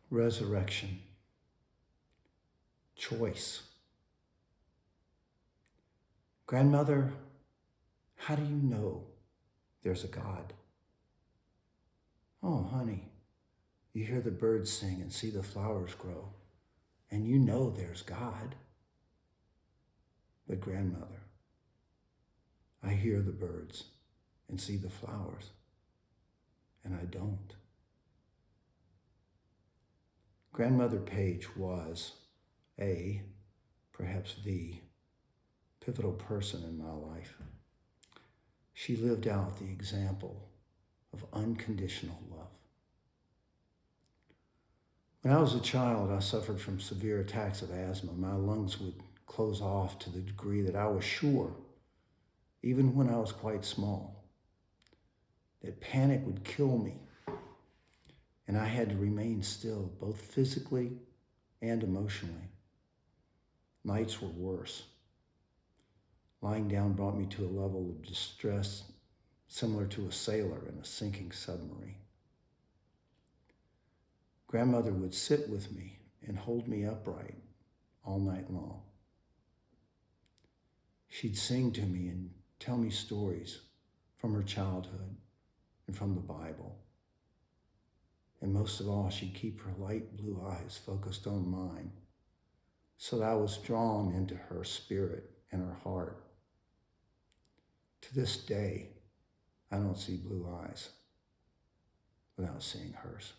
resurrection, choice. Grandmother, how do you know there's a God? Oh, honey, you hear the birds sing and see the flowers grow, and you know there's God. But grandmother, I hear the birds and see the flowers, and I don't. Grandmother Page was perhaps the pivotal person in my life. She lived out the example of unconditional love. When I was a child, I suffered from severe attacks of asthma. My lungs would close off to the degree that I was sure, even when I was quite small, that panic would kill me. And I had to remain still, both physically and emotionally. Nights were worse. Lying down brought me to a level of distress similar to a sailor in a sinking submarine. Grandmother would sit with me and hold me upright all night long. She'd sing to me and tell me stories from her childhood and from the Bible. And most of all, she'd keep her light blue eyes focused on mine so that I was drawn into her spirit and her heart. To this day, I don't see blue eyes without seeing hers.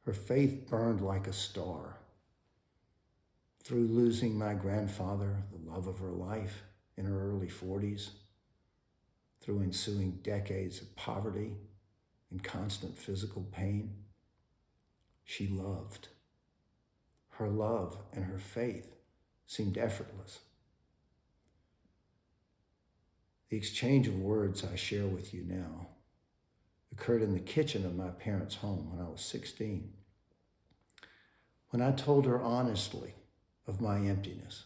Her faith burned like a star. Through losing my grandfather, the love of her life in her early 40s, through ensuing decades of poverty and constant physical pain, she loved. Her love and her faith seemed effortless. The exchange of words I share with you now occurred in the kitchen of my parents' home when I was 16. When I told her honestly of my emptiness,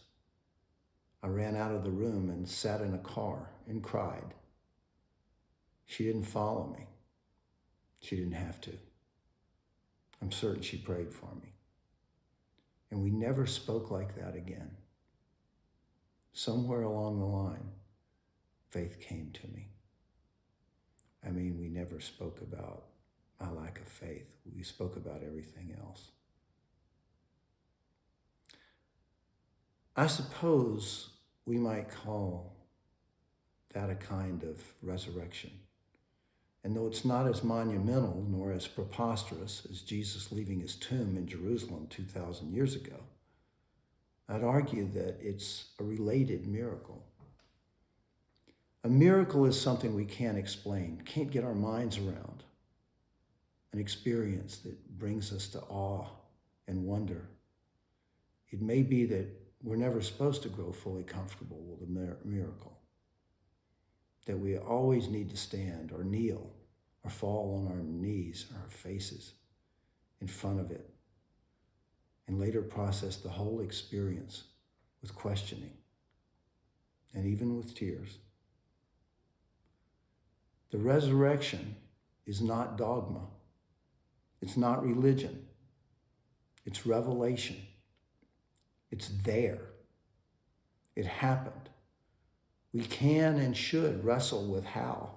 I ran out of the room and sat in a car and cried. She didn't follow me. She didn't have to. I'm certain she prayed for me. And we never spoke like that again. Somewhere along the line, faith came to me. I mean, we never spoke about my lack of faith. We spoke about everything else. I suppose we might call that a kind of resurrection. And though it's not as monumental nor as preposterous as Jesus leaving his tomb in Jerusalem 2,000 years ago, I'd argue that it's a related miracle. A miracle is something we can't explain, can't get our minds around. An experience that brings us to awe and wonder. It may be that we're never supposed to grow fully comfortable with a miracle, that we always need to stand or kneel or fall on our knees or our faces in front of it, and later process the whole experience with questioning and even with tears. The resurrection is not dogma. It's not religion. It's revelation. It's there. It happened. We can and should wrestle with how,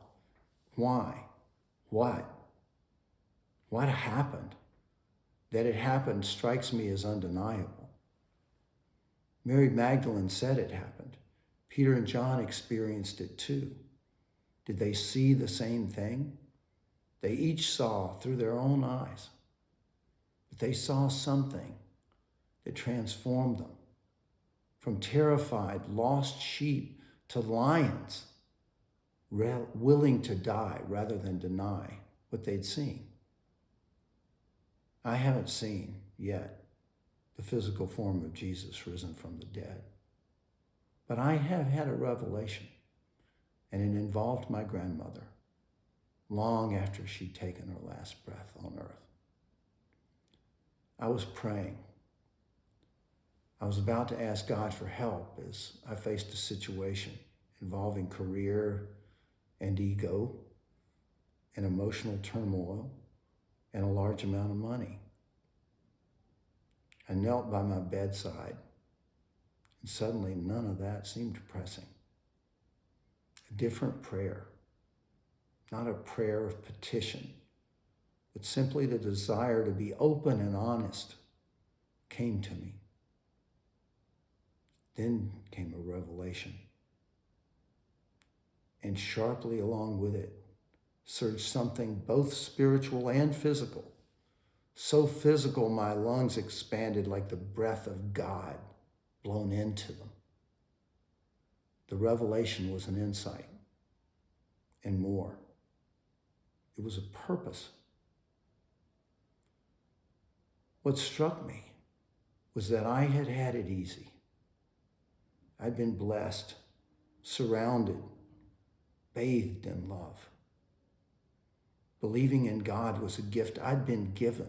why, what happened. That it happened strikes me as undeniable. Mary Magdalene said it happened. Peter and John experienced it too. Did they see the same thing? They each saw through their own eyes. But they saw something that transformed them from terrified, lost sheep to lions, willing to die rather than deny what they'd seen. I haven't seen yet the physical form of Jesus risen from the dead, but I have had a revelation, and it involved my grandmother long after she'd taken her last breath on earth. I was praying. I was about to ask God for help as I faced a situation involving career and ego and emotional turmoil and a large amount of money. I knelt by my bedside, and suddenly none of that seemed pressing. A different prayer, not a prayer of petition, but simply the desire to be open and honest came to me. Then came a revelation. And sharply along with it surged something both spiritual and physical. So physical, my lungs expanded like the breath of God blown into them. The revelation was an insight and more. It was a purpose. What struck me was that I had had it easy. I'd been blessed, surrounded, bathed in love. Believing in God was a gift I'd been given.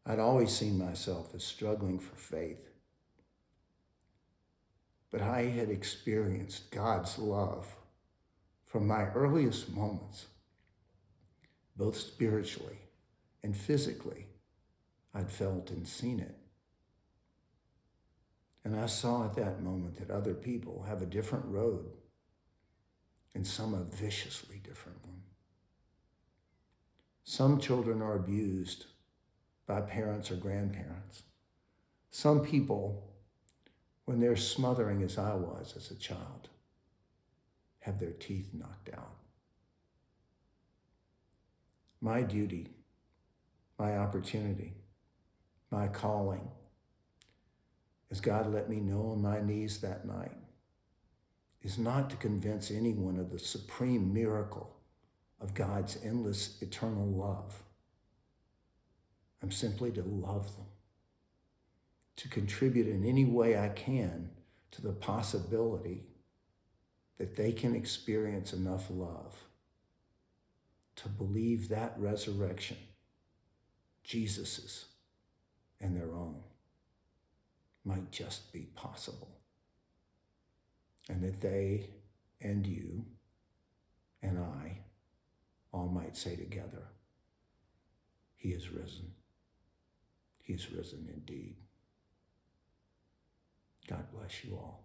I'd always seen myself as struggling for faith. But I had experienced God's love from my earliest moments, both spiritually and physically. I'd felt and seen it. And I saw at that moment that other people have a different road, and some a viciously different one. Some children are abused by parents or grandparents. Some people, when they're smothering as I was as a child, have their teeth knocked out. My duty, my opportunity, my calling, as God let me know on my knees that night, is not to convince anyone of the supreme miracle of God's endless eternal love. I'm simply to love them, to contribute in any way I can to the possibility that they can experience enough love to believe that resurrection, Jesus's and their own, might just be possible. And that they and you and I all might say together, He is risen. He is risen indeed. God bless you all.